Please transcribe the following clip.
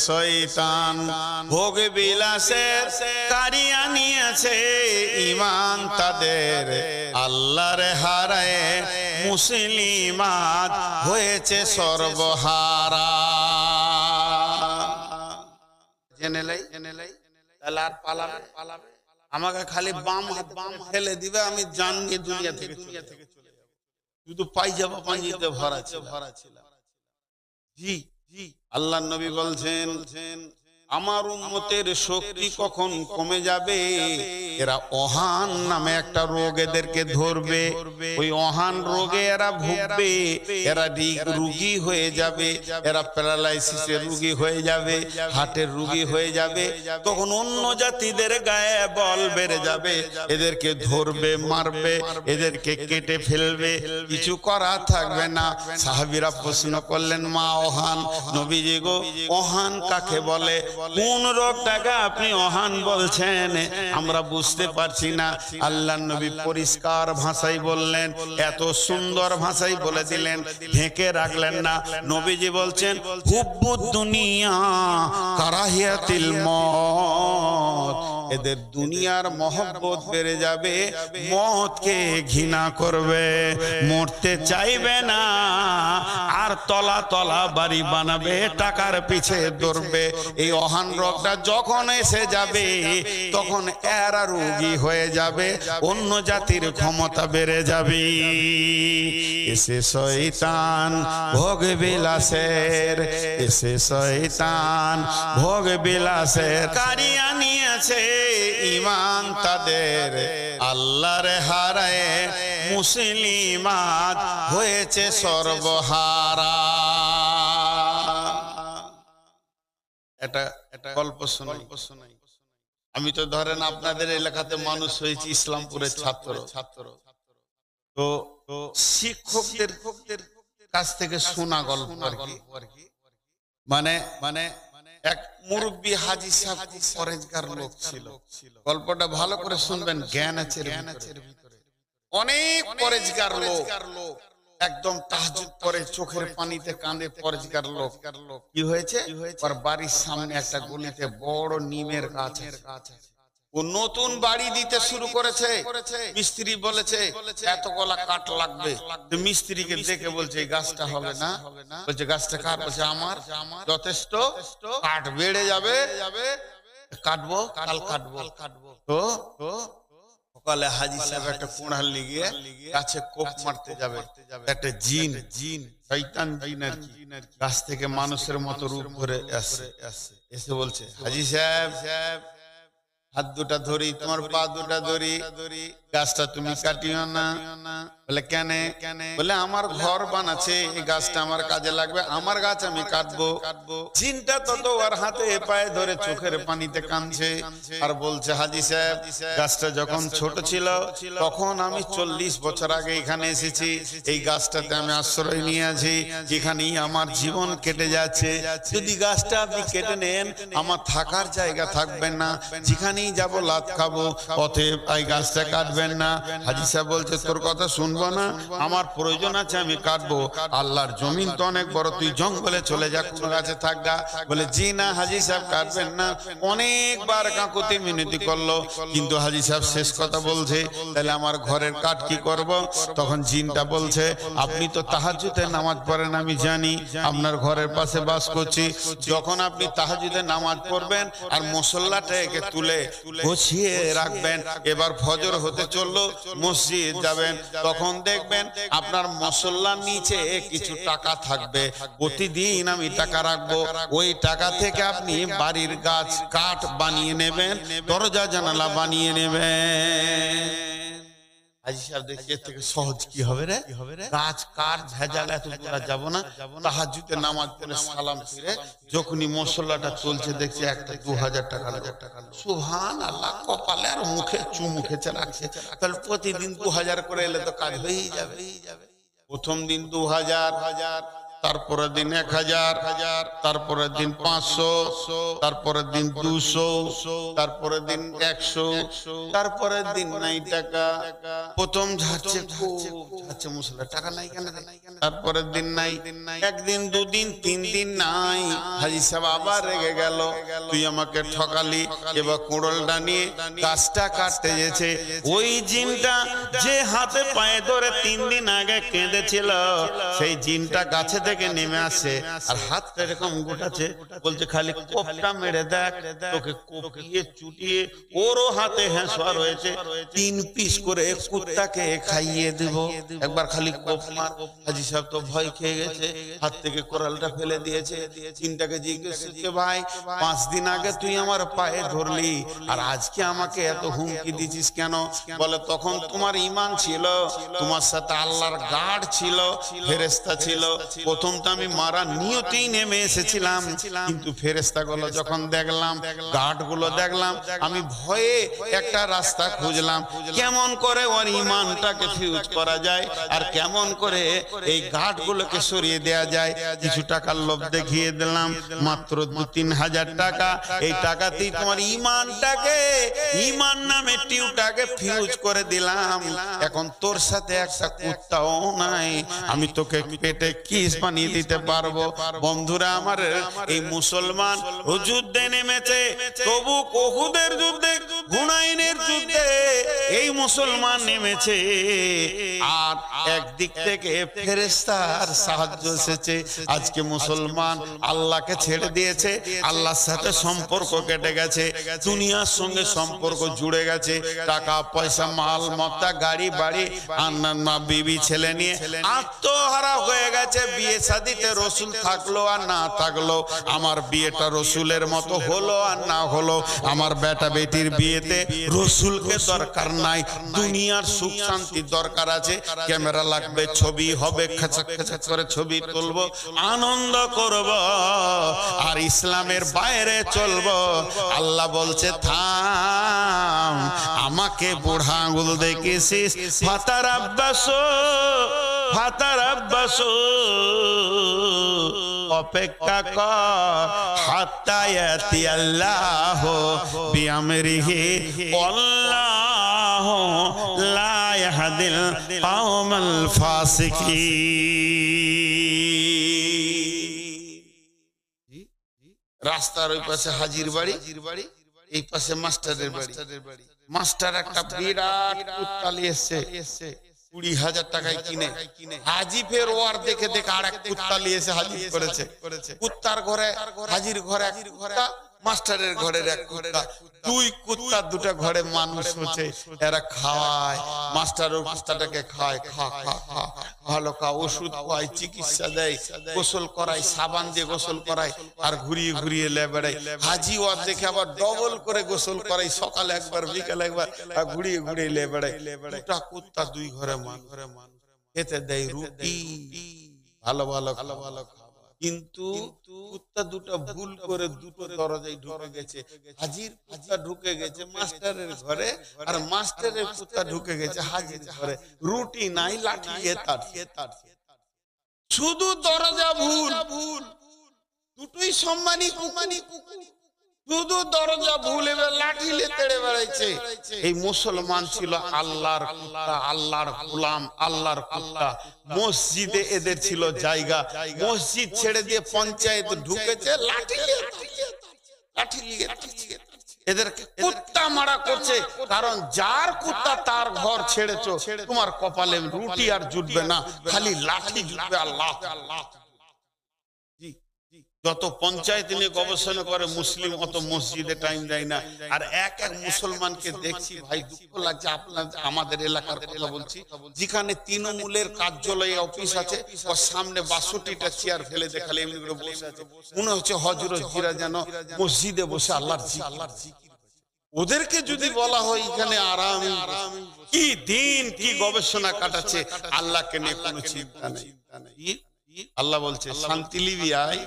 শয়তান ভোগ বিলাসের কারিয়া নিয়েছে ঈমান তাদের আল্লাহর হারায়ে মুসলিমাত হয়েছে সর্বহারা। জেনে লাই তাহলে আর পালাবে আমাকে খালি বাম হাত ফেলে দিবে, আমি জান নিয়ে দুনিয়া থেকে চলে যাব। শুধু পায়জামা পাঞ্জিতে ভরা ছিলাম। জি জি, আল্লাহর নবী বলছেন আমার উম্মতের শক্তি কখন কমে যাবে, এরা ওহান নামে একটা রোগ এদেরকে ধরবে, ওই ওহান রোগে এরা ভুগবে, এরা রোগী হয়ে যাবে, এরা প্যারালাইসিসের রোগী হয়ে যাবে, হার্টের রোগী হয়ে যাবে। তখন অন্য জাতিদের গায়ে বল বেড়ে যাবে, এদেরকে ধরবে, মারবে, এদেরকে কেটে ফেলবে, কিছু করা থাকবে না। সাহাবীরা প্রশ্ন করলেন, মা ওহান, নবীজি গো ওহান কাকে বলে? কোন রোগটাকে আপনি ওহান বলছেন? আমরা বুঝতে পারছি না। আল্লাহর নবী পরিষ্কার ভাষায় বললেন, এত সুন্দর ভাষায় বলে দিলেন, ঢেকে রাখলেন না। নবীজি বলছেন হুব্বুদ দুনিয়া কারাহিয়াতিল মউত, এদের দুনিয়ার মহব্বত বেড়ে যাবে, মওতকে ঘৃণা করবে, মরতে চাইবে না, আর তলা তলা বাড়ি বানাবে, টাকার পিছে দৌড়বে। এই ওহান রোগটা যখন এসে যাবে তখন এরা রোগী হয়ে যাবে, অন্য জাতির ক্ষমতা বেড়ে যাবে। এসে শয়তান ভোগ বিলাসের, এসে শয়তান ভোগ বিলাসের কারিয়া নিয়েছে ঈমান তাদের আল্লাহর হারায়ে মুসলিমাত হয়েছে সর্বহারা। এটা গল্প শোনাই। আমি তো ধরেন আপনাদের এলাকাতে মানুষ হয়েছি, ইসলামপুরের ছাত্র। তো শিক্ষকদের কাছ থেকে শোনা গল্প আর কি। মানে এক মুরব্বী হাজী সাহেব খুব পরেজগার লোক ছিল। গল্পটা ভালো করে শুনবেন, জ্ঞান আছে ভিতরে। অনেক পরেজগার লোক, একদম তাহাজ্জুদ পড়ে, চোখের পানিতে কাঁদে, পরেজগার লোক। কি হয়েছে? ওর বাড়ির সামনে একটা গলিতে বড় নিমের গাছ আছে। ও নতুন বাড়ি দিতে শুরু করেছে। মিস্ত্রি বলেছে এত গলা কাঠ লাগবে। মিস্ত্রিকে দেখে বলছে এই গাছটা হবে না। বলছে গাছটা কার? বলছে আমার। যথেষ্ট, কাঠ বেড়ে যাবে, কাটবো, কাল কাটবো। তো সকালে হাজী সাহেব একটা কোড়াল লিগিয়ে গাছে কোপ মারতে যাবে। একটা জিন, শয়তান জিন আর কি, গাছ থেকে মানুষের মতো রূপ ধরে এসে বলছে, হাজী সাহেব হাত দুটা ধরি, তোমার পা দুটা ধরি, গাছটা তুমি কাটিও না। বলে কেন? বলে আমার ঘর বানাচ্ছে, এই গাছটা আমার কাজে লাগবে, আমার গাছ আমি কাটবো। জিনটা তত ওর হাতে পায়ে ধরে চোখের পানিতে কাঁদছে আর বলছে, হাজী সাহেব গাছটা যখন ছোট ছিল তখন আমি 40 বছর আগে এখানে এসেছি, এই গাছটাতে আমি আশ্রয় নিয়ে আছি, এখানেই আমার জীবন কেটে যাচ্ছে। যদি গাছটা আপনি কেটে নেন আমার থাকার জায়গা থাকবে না, যেখানেই যাবো লাত খাবো, অতএব এই গাছটা কাটবেন না। হাজী সাহেব বলছে তোর কথা শুনবো না, আমার প্রয়োজন আছে, আমি কাটবো। আল্লাহর জমিন তো অনেক বড়, তুই জঙ্গলে চলে যা, কোন গাছে থাকগা। বলে জি না হাজী সাহেব কাটবেন না। অনেকবার কাকুতি মিনতি করলো, কিন্তু হাজী সাহেব শেষ কথা বলছে, তাহলে আমার ঘরের কাঠ কি করব? তখন জিনটা বলছে, আপনি তো তাহাজ্জুদের নামাজ পড়েন, আমি জানি, আপনার ঘরের পাশে বাস করছি। যখন আপনি তাহাজ্জুদের নামাজ পড়বেন আর মুসল্লাটাকে তুলে গুছিয়ে রাখবেন, এবার ফজর হতে চললো, মসজিদ যাবেন, তখন দেখবেন আপনার মুসল্লার নিচে কিছু টাকা থাকবে। প্রতিদিন আমি টাকা রাখবো, ওই টাকা থেকে আপনি বাড়ির গাছ কাঠ বানিয়ে নেবেন, দরজা জানালা বানিয়ে নেবেন। হাজী সাহেব দেখি এর থেকে সহজ কি হবে রে? গাছ কাঠ ভেজাল এত দূর যাবো না, তাহাজ্জুদের নামাজ পড়ে সালাম ফিরে যখনই মুসল্লাটা চলছে দেখছি একটা 2000 টাকা। সুবহানাল্লাহ, কপালে আর মুখে চুমু খেতে লাগছে। তাহলে প্রতিদিন 2000 করে এলে তো কাজ হয়েই যাবে। প্রথম দিন 2000, তারপরের দিন 1000, তারপরের দিন 500, তারপরের দিন 200, তারপরের দিন 100, তারপরের দিন নাই টাকা। প্রথম ঝাড়ছে মুসলা, টাকা নাই কেন? তারপরের দিন নাই, একদিন, দুদিন, 3 দিন নাই। হাজি সাহেব আবার রেগে গেল, তুই আমাকে ঠকালি। এবার কুড়োলটা নিয়ে গাছটা কাটতে যেছে, ওই জিনটা যে হাতে পায়ে ধরে 3 দিন আগে কেঁদেছিল, সেই জিনটা গাছে থেকে নেমে আসে আর হাতটা এরকম গোটাচ্ছে, বলছে খালি কোপটা মেরে দেখ, তোকে কোপিয়ে চুটিয়ে ওরও হাতে হেঁসোয়া রয়েছে, 3 পিস করে কুত্তাকে খাইয়ে দেব, একবার খালি কোপ মার। হাজি সাহেব তো ভয় খেয়ে গেছে, হাত থেকে কোরালটা ফেলে দিয়েছে। জিনটাকে জিজ্ঞেস করছে, ভাই 5 দিন আগে তুই আমার পায়ে ধরলি আর আজকে আমাকে এত হুমকি দিছিস কেন? বলে তখন তোমার ঈমান ছিল, তোমার সাথে আল্লাহর গার্ড ছিল, ফেরেশতা ছিল। প্রথম তো আমি মারা নিয়তেই নেমে এসেছিলাম, কিন্তু ফেরেশতাগুলো যখন দেখলাম, গার্ডগুলো দেখলাম, আমি ভয়ে একটা রাস্তা খুঁজলাম, কেমন করে ওর ঈমানটাকে ফিউজ করা যায় আর কেমন করে এই গার্ডগুলোকে সরিয়ে দেয়া যায়। কিছু টাকার লোভ দেখিয়ে দিলাম, মাত্র 2-3 হাজার টাকা। এই টাকাতেই তোমার ঈমানটাকে, ঈমান নামে টিউটাকে ফিউজ করে দিলাম। এখন তোর সাথে একটা কুত্তাও নাই, আমি তোকে পেটে কিস বানিয়ে দিতে পারবো। বন্ধুরা আমার, এই মুসলমান যুদ্ধে নেমেছে, তবু উহুদের যুদ্ধে, হুনাইনের যুদ্ধে এই মুসলমান নেমেছে। আর একদিক থেকে ফেরেশতার সাহায্য এসেছে। আজকে মুসলমান আল্লাহকে ছেড়ে দিয়েছে, আল্লাহর সাথে সম্পর্ক কেটে গেছে, দুনিয়ার সঙ্গে সম্পর্ক জুড়ে গেছে। টাকা পয়সা, মাল মত্তা, গাড়ি বাড়ি, আন্না বিবি ছেলে নিয়ে আত্মহারা হয়ে গেছে। বিয়ে শাদিতে রসুল থাকলো আর না থাকলো, আমার বিয়েটা রসুলের মতো হলো আর না হলো, আমার বেটা বেটির বিয়েতে রসুলকে দরকার নাই, দুনিয়ার সুখ শান্তি দরকার আছে। ক্যামেরা লাগবে, ছবি হবে, খেচা খেচা করে ছবি তুলবো, আনন্দ করব আর ইসলামের বাইরে চলবো। আল্লাহ বলছে থাম, আমাকে বুড়া আঙুল দেখেছিস, ফাতার আব্বাস, ফাতার আব্বাস, অপেক্ষা কর, হাত্তা ইয়াতি আল্লাহ বিআমরিহি, আল্লাহু লা ইয়াহদিল কওমাল ফাসিকিন। রাস্তার ওই পাশে হাজির বাড়ি, এই পাশে মাস্টারের বাড়ি। মাস্টার একটা বিরাট কুত্তা নিয়ে এসছে, 20,000 টাকায় কিনে। হাজি ফের ওয়ার দেখে দেখে আর এক কুত্তা নিয়ে এসে হাজির করেছে। কুত্তার ঘরে, হাজির ঘরে এক কুত্তা, মাস্টারের ঘরের এক কুত্তা, 2 কুত্তা 2টা ঘরে মানুষ হচ্ছে। এরা খাওয়ায়, মাস্টার ওর কুত্তাটাকে খায়, খা খা খা, ভালো খা, ওষুধ খাওয়ায়, চিকিৎসা দেয়, গোসল করায়, সাবান দিয়ে গোসল করায় আর ঘুরিয়ে ঘুরিয়ে লে বেড়ায়। হাজি ওয়ার দেখে আবার ডবল করে গোসল করাই, সকালে একবার বিকালে একবার, ঘুরিয়ে ঘুরিয়ে লে বেড়ায়। 2টা কুত্তা 2 ঘরে মানুষ, খেতে দেয় রুটি, ভালো ভালো ভালো ভালো। কিন্তু কুত্তা 2টা ভুল করে 2টো দরজায় ঢুকে গেছে। হাজির কুত্তা ঢুকে গেছে মাস্টারের ঘরে, আর মাস্টারের কুত্তা ঢুকে গেছে হাজির ঘরে। রুটি নাই, লাঠি তার, শুধু দরজা ভুল। দুটোই সম্মানী কুকুর, শুধু দরজা ভুল, এবার লাঠি তেড়ে বেড়াইছে। এই মুসলমান ছিল আল্লাহর কুত্তা, আল্লাহর গোলাম, আল্লাহর কুত্তা। মসজিদে এদের ছিল জায়গা, মসজিদ ছেড়ে দিয়ে পঞ্চায়েত ঢুকেছে, লাঠি নিয়ে এদেরকে কুত্তা মারা করছে। কারণ যার কুত্তা তার ঘর ছেড়েছো, তোমার কপালে রুটি আর জুটবে না, খালি লাঠি জুটবে। আল্লাহ আল্লাহ। যত পঞ্চায়েত নিয়ে গবেষণা করে মুসলিম, অত মসজিদে টাইম দেয় না। আর এক এক মুসলমানকে দেখছি ভাই, দুঃখ লাগছে। আপনার আমাদের এলাকার কথা বলছি, যেখানে তৃণমূলের কার্যালয় অফিস আছে, ওর সামনে 62টা চেয়ার ফেলে দেখালে এমনি করে বসে আছে, মনে হচ্ছে হযরত জিরা যেন মসজিদে বসে আল্লাহর জিকির। ওদেরকে যদি বলা হয় এখানে আরাম, কি দিন কি গবেষণা কাটাচ্ছে, আল্লাহকে নিয়ে কোনো চিন্তা নেই। আল্লাহ বলছে শান্তি লিবি আয়।